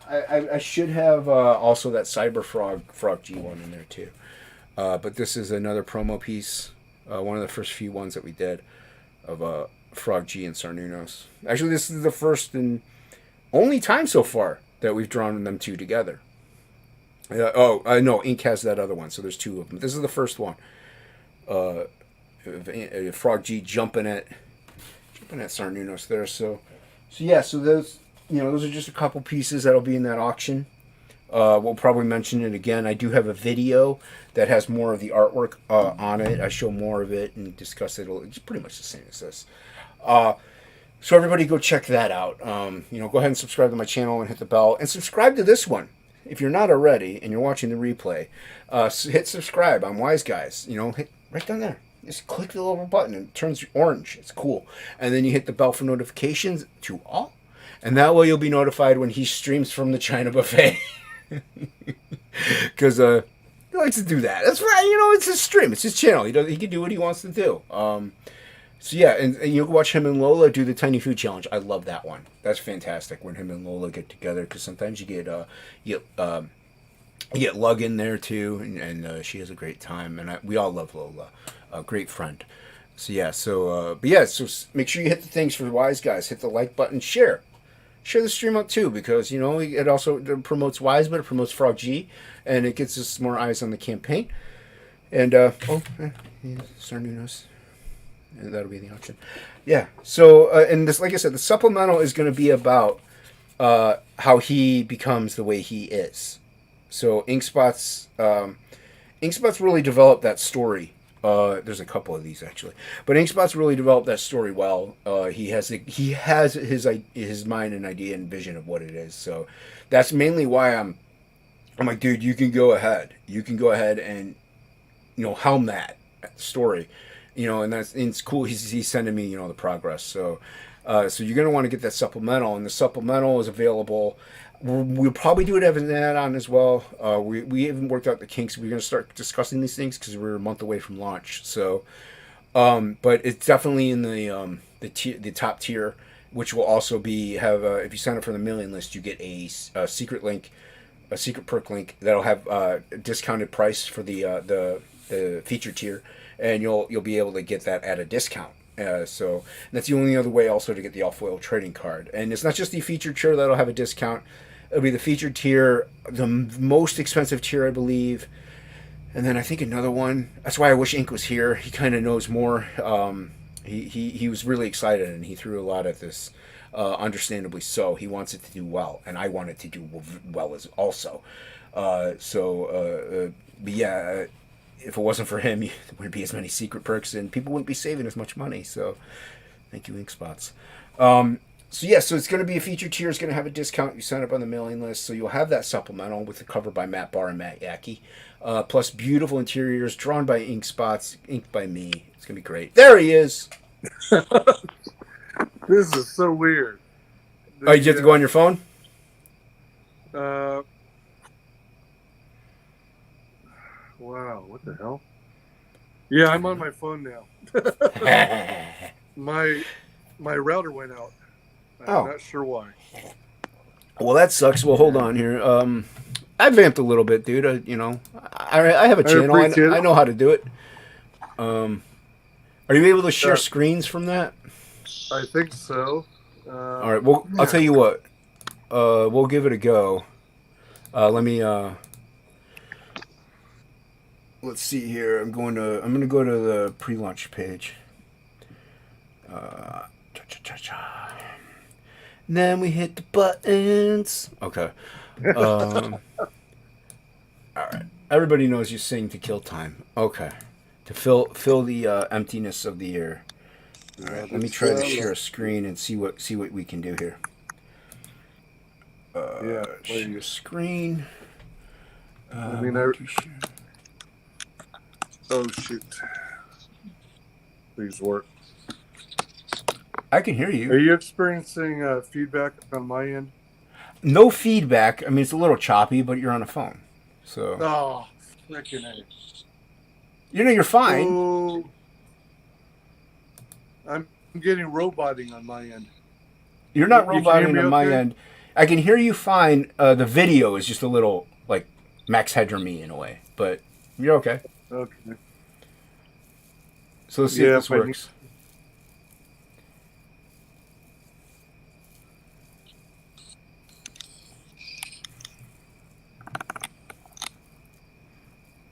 I should have also that Cyber Frog G one in there too. But this is another promo piece. One of the first few ones that we did of Frog G and Sarnunos. Actually, this is the first and only time so far that we've drawn them two together. No, Ink has that other one, so there's two of them. This is the first one. Frog G jumping at Sarnunos there. So those those are just a couple pieces that'll be in that auction. We'll probably mention it again. I do have a video that has more of the artwork on it. I show more of it and discuss it. It's pretty much the same as this. So everybody go check that out. Go ahead and subscribe to my channel and hit the bell. And subscribe to this one. If you're not already and you're watching the replay, hit subscribe on WyzGyz. Hit right down there. Just click the little button and it turns orange. It's cool. And then you hit the bell for notifications to all. And that way you'll be notified when he streams from the China buffet. Because he likes to do that. That's right. It's his stream. It's his channel. He can do what he wants to do. And you can watch him and Lola do the Tiny Food Challenge. I love that one. That's fantastic when him and Lola get together, because sometimes you get Lug in there too, and she has a great time. And we all love Lola, a great friend. So make sure you hit the things for WyzGyz. Hit the like button, share the stream out too, because it also promotes Wise, but it promotes Frog G, and it gets us more eyes on the campaign. And Sarnunos. And that'll be the auction. Yeah. So, and this, like I said, the supplemental is going to be about how he becomes the way he is. So Inkspot's really developed that story. There's a couple of these actually, but Inkspot's really developed that story well. He has his mind and idea and vision of what it is. So that's mainly why I'm like, dude, you can go ahead. You can go ahead and helm that story. And it's cool. He's sending me the progress. So you're gonna want to get that supplemental, and the supplemental is available. We'll probably do it as an add-on as well. We haven't worked out the kinks. We're going to start discussing these things because we're a month away from launch. So, but it's definitely in the top tier, which will also have if you sign up for the mailing list, you get a secret link, a secret perk link that'll have a discounted price for the feature tier, and you'll be able to get that at a discount. So that's the only other way also to get the all-foil trading card. And it's not just the featured tier that'll have a discount. It'll be the featured tier, the most expensive tier, I believe. And then I think another one. That's why I wish Ink was here. He kind of knows more. He was really excited, and he threw a lot at this. Understandably so. He wants it to do well, and I want it to do well as also. But yeah, if it wasn't for him, there wouldn't be as many secret perks, and people wouldn't be saving as much money. So, thank you, Inkspots. So it's going to be a featured tier. It's going to have a discount. You sign up on the mailing list, so you'll have that supplemental with the cover by Matt Barr and Matt Yackey, plus beautiful interiors drawn by Inkspots, inked by me. It's going to be great. There he is. This is so weird. Oh, you have to go on your phone? Wow, what the hell? Yeah, I'm on my phone now. My router went out. I'm not sure why. Well, that sucks. Well, hold on here. I vamped a little bit, dude. I have a channel. I know how to do it. Are you able to share screens from that? I think so. All right. Well, I'll tell you what. We'll give it a go. Let me. Let's see here. I'm going to go to the pre-launch page. Then we hit the buttons. Okay. All right. Everybody knows you sing to kill time. Okay. To fill the emptiness of the air. All right. Let me try to share a screen and see what we can do here. Share a screen. Oh shoot! Please work. I can hear you. Are you experiencing feedback on my end? No feedback. I mean, it's a little choppy, but you're on a phone, so. Oh, freaking A. You're fine. Oh, I'm getting roboting on my end. You're not roboting on my end. I can hear you fine. The video is just a little like max headroom-y in a way, but you're okay. Okay. So let's see if this works.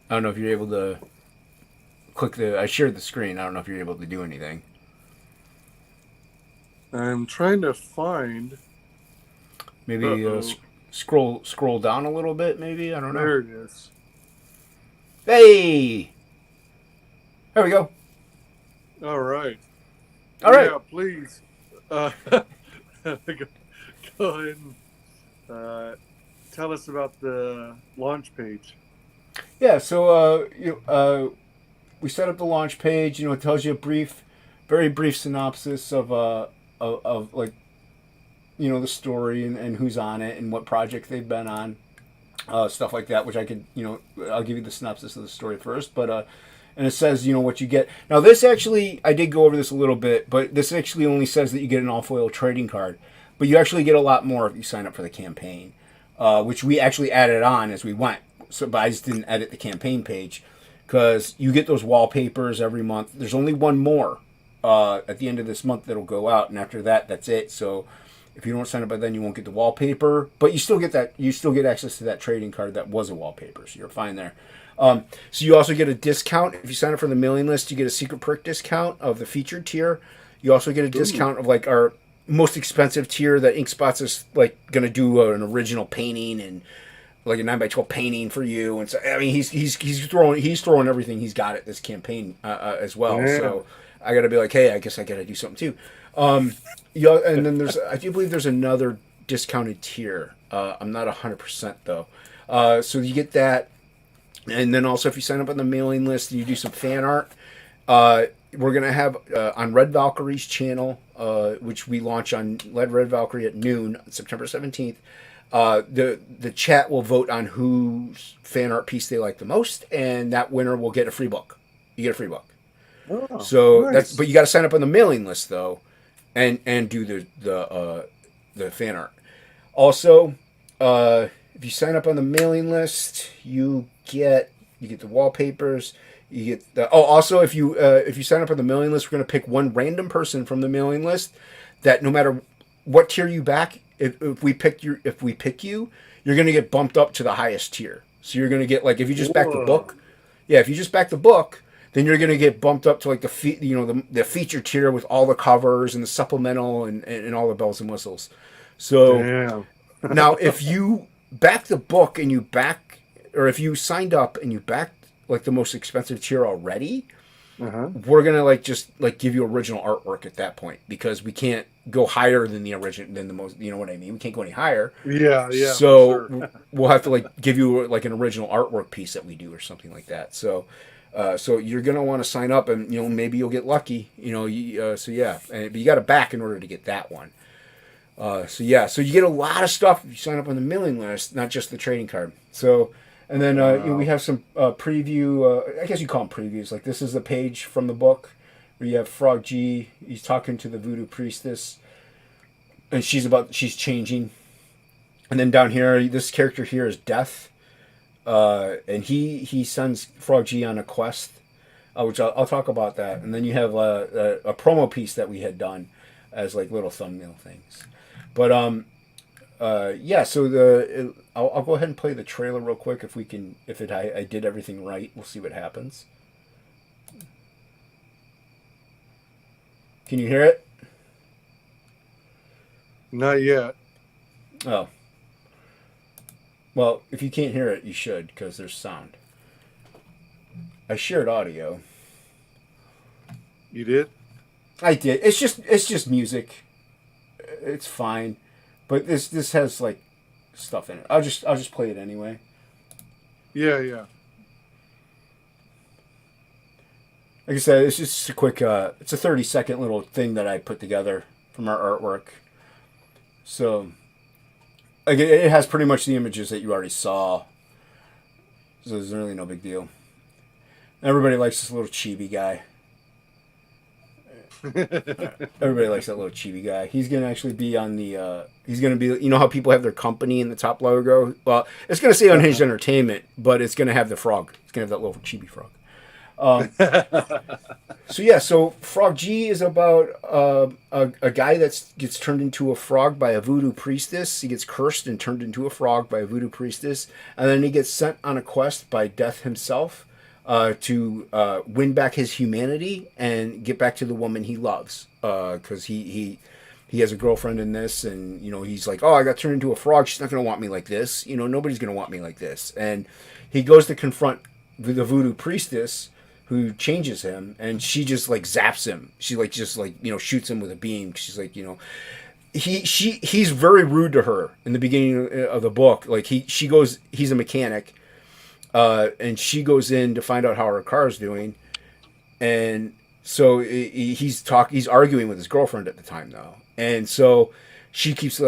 I don't know if you're able to click I shared the screen. I don't know if you're able to do anything. I'm trying to find. Maybe scroll down a little bit. Maybe I don't know. There it is. Hey, there we go. All right. All right. Yeah, please. Go ahead and tell us about the launch page. Yeah. So we set up the launch page. It tells you a very brief synopsis of like the story and who's on it and what project they've been on. Stuff like that, which I could, I'll give you the synopsis of the story first, but, and it says, what you get. Now, this actually, I did go over this a little bit, but this actually only says that you get an all-foil trading card, but you actually get a lot more if you sign up for the campaign, which we actually added on as we went, but I just didn't edit the campaign page, because you get those wallpapers every month. There's only one more at the end of this month that'll go out, and after that, that's it, so if you don't sign up by then, you won't get the wallpaper, but you still get that. You still get access to that trading card that was a wallpaper, so you're fine there. So you also get a discount if you sign up for the mailing list. You get a secret perk discount of the featured tier. You also get a discount of like our most expensive tier that Inkspots is like going to do an original painting and like a 9x12 painting for you, and so I mean he's throwing everything he's got at this campaign as well. Yeah. So I got to be like, hey, I guess I got to do something too. Yeah, and then I do believe there's another discounted tier. I'm not 100% though. So you get that, and then also if you sign up on the mailing list and you do some fan art, we're gonna have on Red Valkyrie's channel, which we launch on Red Valkyrie at noon on September 17th. The chat will vote on whose fan art piece they like the most, and that winner will get a free book. You get a free book. Oh, So nice. but you got to sign up on the mailing list though, and do the fan art. Also, if you sign up on the mailing list, you get the wallpapers. You get the also if you sign up on the mailing list, we're going to pick one random person from the mailing list that no matter what tier you back, if we pick you, you're going to get bumped up to the highest tier. So you're going to get like if you just back the book, if you just back the book, then you're going to get bumped up to like the feature tier with all the covers and the supplemental and all the bells and whistles. So now if you back the book and if you signed up and you backed like the most expensive tier already, we're gonna just give you original artwork at that point, because we can't go higher than the most, you know what I mean? We can't go any higher. Yeah. So sure. we'll have to give you an original artwork piece that we do or something like that. So you're gonna want to sign up, and maybe you'll get lucky. But you got to back in order to get that one. So you get a lot of stuff if you sign up on the mailing list, not just the trading card. So. And then we have some preview, I guess you call them previews. Like this is the page from the book where you have Frog G. He's talking to the Voodoo priestess, and she's changing. And then down here, this character here is Death, and he sends Frog G on a quest, which I'll talk about that. And then you have a promo piece that we had done as little thumbnail things, but so I'll go ahead and play the trailer real quick I did everything right. We'll see what happens. Can you hear it? Not yet. Oh. Well, if you can't hear it, you should, because there's sound. I shared audio. You did? I did. It's just music. It's fine. But this has stuff in it. I'll just play it anyway. Yeah. Like I said, it's just a quick. It's a 30-second little thing that I put together from our artwork. So, it has pretty much the images that you already saw. So there's really no big deal. Everybody likes this little chibi guy. Everybody likes that little chibi guy. He's gonna actually be on the. He's gonna be. You know how people have their company in the top logo. Well, it's gonna say Unhinged Entertainment, but it's gonna have the frog. It's gonna have that little chibi frog. So Frog G is about a guy that gets turned into a frog by a voodoo priestess. He gets cursed and turned into a frog by a voodoo priestess, and then he gets sent on a quest by Death himself. To win back his humanity and get back to the woman he loves, because he has a girlfriend in this, and he's like, oh, I got turned into a frog. She's not gonna want me like this. Nobody's gonna want me like this. And he goes to confront the voodoo priestess, who changes him, and she just zaps him. She shoots him with a beam. She's like, he's very rude to her in the beginning of the book. He's a mechanic. And she goes in to find out how her car is doing, and so he's arguing with his girlfriend at the time though, and so she keeps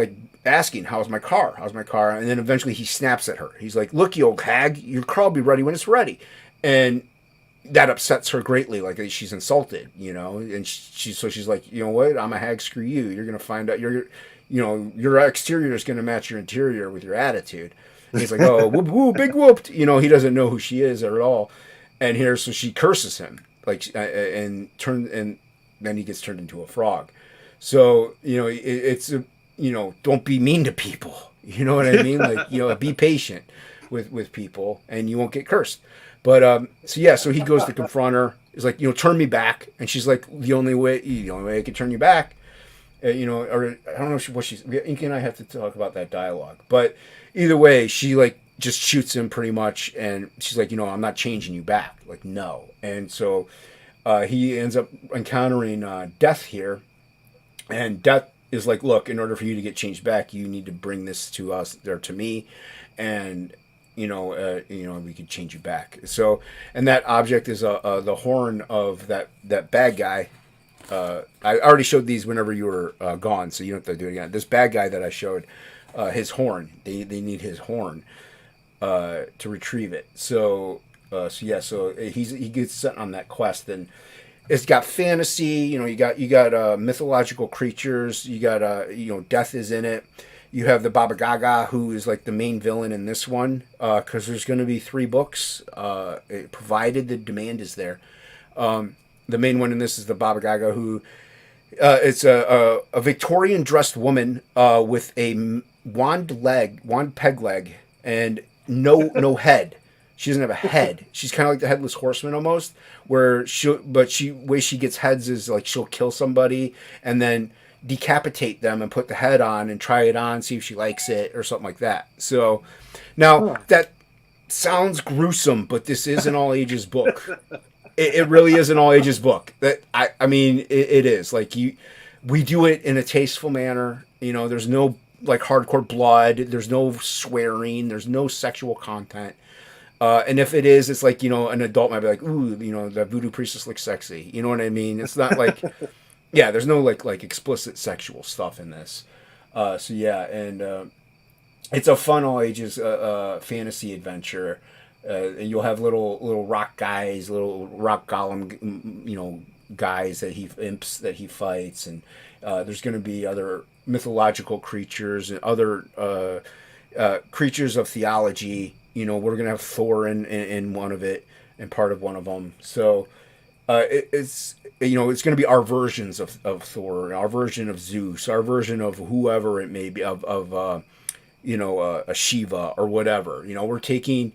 asking, "How's my car? How's my car?" And then eventually he snaps at her. He's like, "Look, you old hag, your car will be ready when it's ready," and that upsets her greatly. She's insulted, and she's like, "You know what? I'm a hag. Screw you. You're gonna find out your exterior is gonna match your interior with your attitude." And he's like, oh, whoop, whoop, big whooped. He doesn't know who she is at all. And so she curses him, and then he gets turned into a frog. So, it's don't be mean to people. You know what I mean? Be patient with people, and you won't get cursed. But so he goes to confront her. He's like, turn me back. And she's like, the only way I can turn you back, or I don't know what she's. Inky and I have to talk about that dialogue, but either way, she just shoots him pretty much, and she's like, I'm not changing you back. Like, no. And so he ends up encountering Death here, and Death is like, look, in order for you to get changed back, you need to bring this to us, or to me, and we could change you back. So, and that object is the horn of that bad guy. I already showed these whenever you were gone, so you don't have to do it again. This bad guy that I showed, his horn. They need his horn to retrieve it. So he gets sent on that quest, and it's got fantasy. You got mythological creatures. You got Death is in it. You have the Baba Gaga, who is like the main villain in this one, because there's going to be 3 books, provided the demand is there. The main one in this is the Baba Gaga, who it's a Victorian dressed woman with a wand peg leg, and no head. She doesn't have a head. She's kind of like the headless horseman almost, way she gets heads is like she'll kill somebody and then decapitate them and put the head on and try it on, see if she likes it or something like that. So now that sounds gruesome, but this is an all ages book. It really is an all ages book. That I mean, it is like we do it in a tasteful manner. There's no like hardcore blood. There's no swearing. There's no sexual content. And if it is, it's like, an adult might be like, ooh, that voodoo priestess looks sexy. You know what I mean? It's not like, yeah, there's no like explicit sexual stuff in this. And it's a fun all ages fantasy adventure. And you'll have little rock guys, little rock golem, guys imps that he fights, and there's going to be other mythological creatures and other creatures of theology. We're going to have Thor in one of it and part of one of them. So it's going to be our versions of Thor, our version of Zeus, our version of whoever it may be, of a Shiva or whatever. We're taking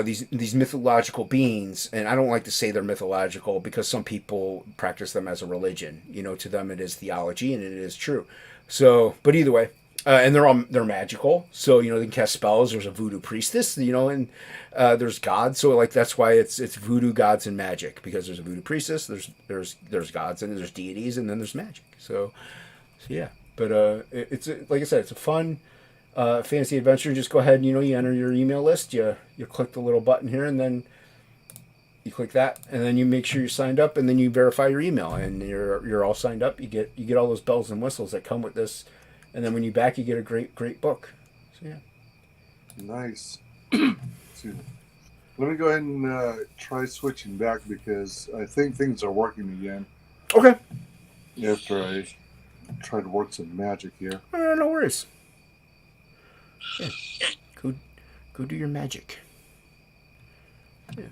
these mythological beings, and I don't like to say they're mythological because some people practice them as a religion. To them it is theology, and it is true. So, but either way, and they're magical. So they can cast spells. There's a voodoo priestess, and there's gods. So like that's why it's voodoo, gods, and magic, because there's a voodoo priestess. There's gods, and there's deities, and then there's magic. So yeah. But it's like I said, it's a fun fantasy adventure. Just go ahead and you enter your email list. You click the little button here, and then you click that, and then you make sure you're signed up, and then you verify your email, and you're all signed up. You get all those bells and whistles that come with this, and then when you back, you get a great book. So yeah, nice. Let me go ahead and try switching back because I think things are working again. Okay. After I try to work some magic here. No worries. Yeah. Go do your magic. Yeah.